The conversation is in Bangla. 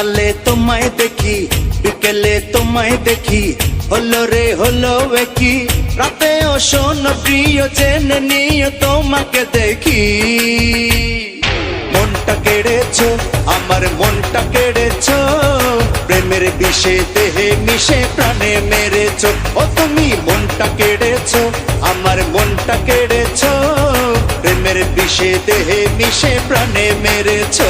সকালে তোমায় দেখি, বিকেলে তোমায় দেখি, হলো রে হলো কি রাতেও শোনো প্রিয়, জেনে নিও তোমাকে দেখি। মনটা কেড়েছো, আমার মনটা কেড়েছো, প্রেমের বিষে দেহে মিশে প্রাণে মেরেছো। ও তুমি মনটা কেড়েছো, আমার মনটা কেড়েছো, প্রেমের বিষে দেহে মিশে প্রাণে মেরেছো।